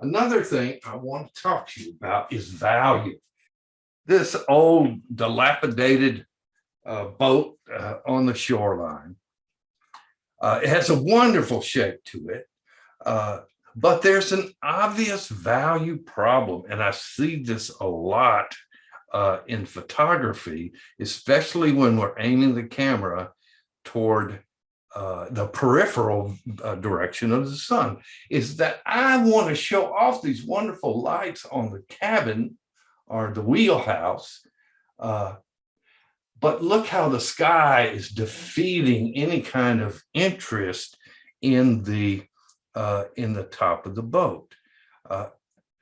Another thing I want to talk to you about is value. This old dilapidated boat on the shoreline. It has a wonderful shape to it, but there's an obvious value problem, and I see this a lot in photography, especially when we're aiming the camera toward the peripheral direction of the sun, is that I want to show off these wonderful lights on the cabin or the wheelhouse, but look how the sky is defeating any kind of interest in the top of the boat.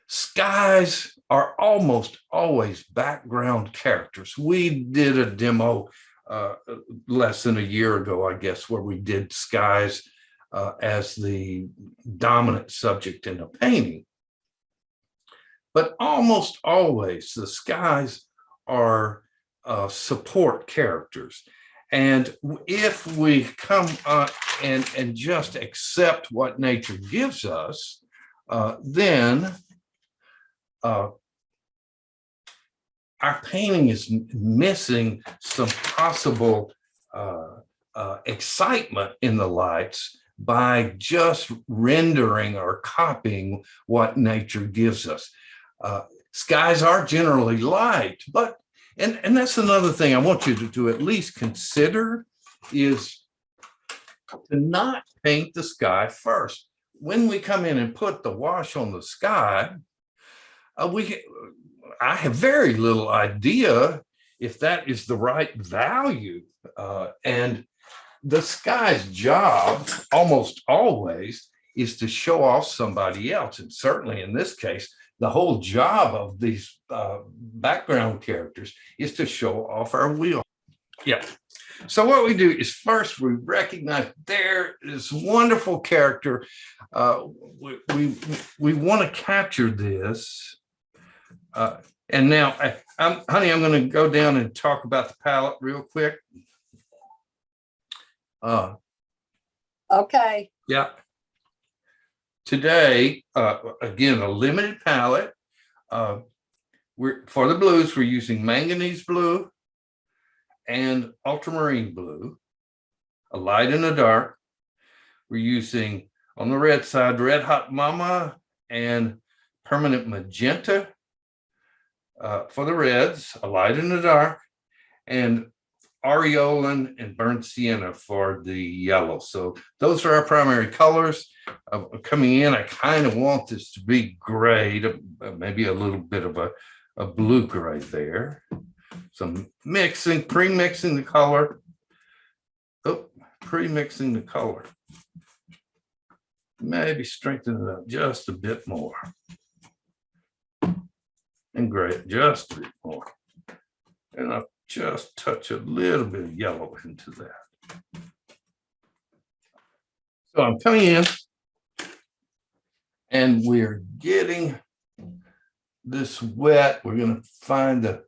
Skies are almost always background characters. We did a demo less than a year ago, I guess, where we did skies as the dominant subject in a painting. But almost always the skies are support characters. And if we come and just accept what nature gives us, then our painting is missing some possible excitement in the lights by just rendering or copying what nature gives us. Skies are generally light, but and that's another thing I want you to at least consider is to not paint the sky first. When we come in and put the wash on the sky, I have very little idea if that is the right value. And the sky's job almost always is to show off somebody else. And certainly in this case, the whole job of these background characters is to show off our wheel. Yeah. So what we do is first we recognize there is wonderful character. We want to capture this. And now, honey, I'm going to go down and talk about the palette real quick. Okay. Yeah. Today, again, a limited palette. For the blues, we're using manganese blue and ultramarine blue, a light and a dark. We're using, on the red side, Red Hot Mama and Permanent Magenta. For the reds, a light and a dark, and Aureolin and Burnt Sienna for the yellow. So those are our primary colors. Coming in, I kind of want this to be gray, maybe a little bit of a blue gray there. So mixing, pre-mixing the color. Oh, pre-mixing the color. Maybe strengthen it up just a bit more. And gray just a bit more. And I'll just touch a little bit of yellow into that. So I'm coming in and we're getting this wet. We're going to find the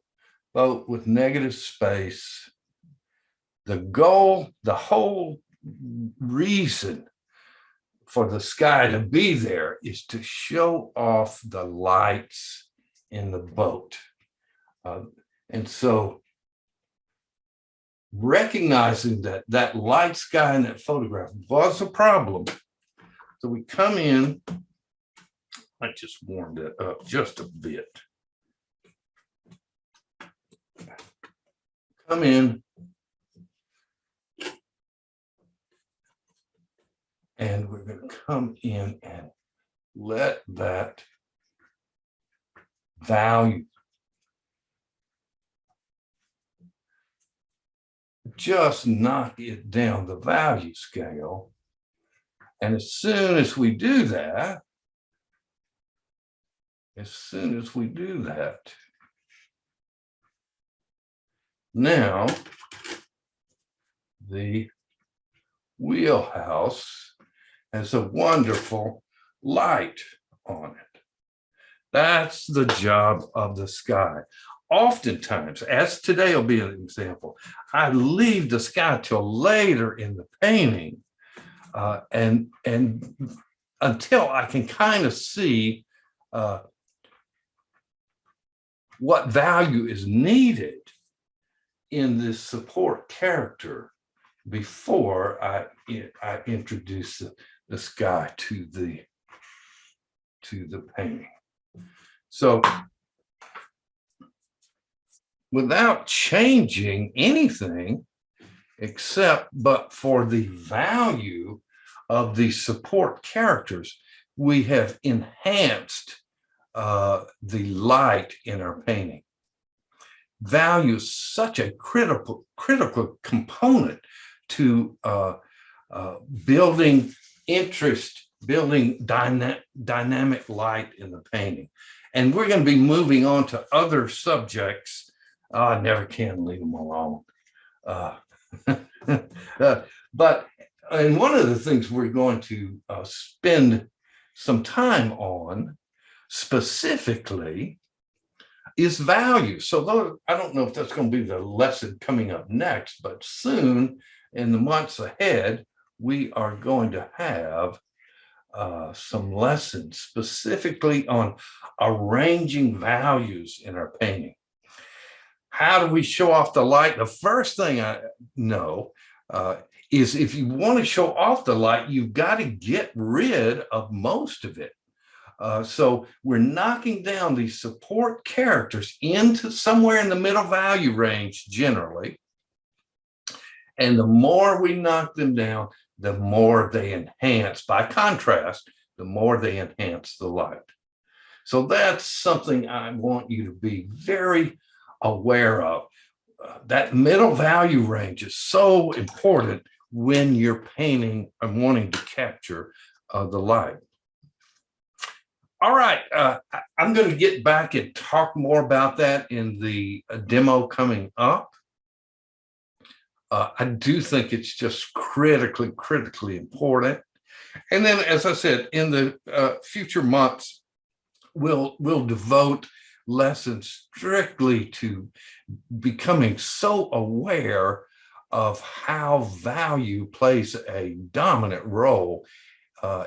boat with negative space. The goal, the whole reason for the sky to be there is to show off the lights in the boat. And so recognizing that light sky in that photograph was a problem. So we come in, I just warmed it up just a bit. Come in and we're going to come in and let that value just knock it down the value scale. And as soon as we do that, now the wheelhouse has a wonderful light on it. That's the job of the sky. Oftentimes, as today will be an example, I leave the sky till later in the painting, and until I can kind of see what value is needed in this support character before I introduce the sky to the painting. So without changing anything except but for the value of the support characters, we have enhanced the light in our painting. Value is such a critical component to building interest, building dynamic light in the painting. And we're going to be moving on to other subjects. I never can leave them alone. But and one of the things we're going to spend some time on specifically is value. So I don't know if that's going to be the lesson coming up next, but soon in the months ahead, we are going to have some lessons specifically on arranging values in our painting. How do we show off the light? The first thing I know is if you want to show off the light, you've got to get rid of most of it. So we're knocking down these support characters into somewhere in the middle value range generally. And the more we knock them down, the more they enhance. By contrast, the more they enhance the light. So that's something I want you to be very aware of. That middle value range is so important when you're painting and wanting to capture the light. All right, I'm going to get back and talk more about that in the demo coming up. I do think it's just critically important. And then, as I said, in the future months, we'll devote lessons strictly to becoming so aware of how value plays a dominant role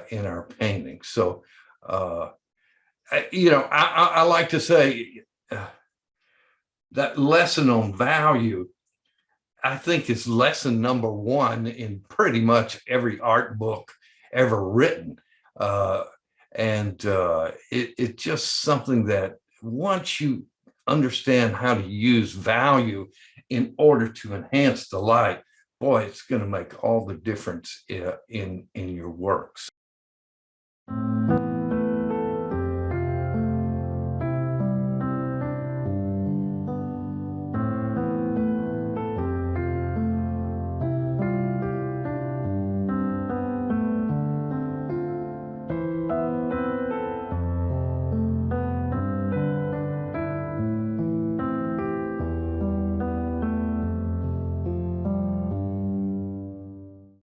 in our painting. So, I like to say that lesson on value, I think, is lesson number one in pretty much every art book ever written. It's just something that once you understand how to use value in order to enhance the light, boy, it's going to make all the difference in your works.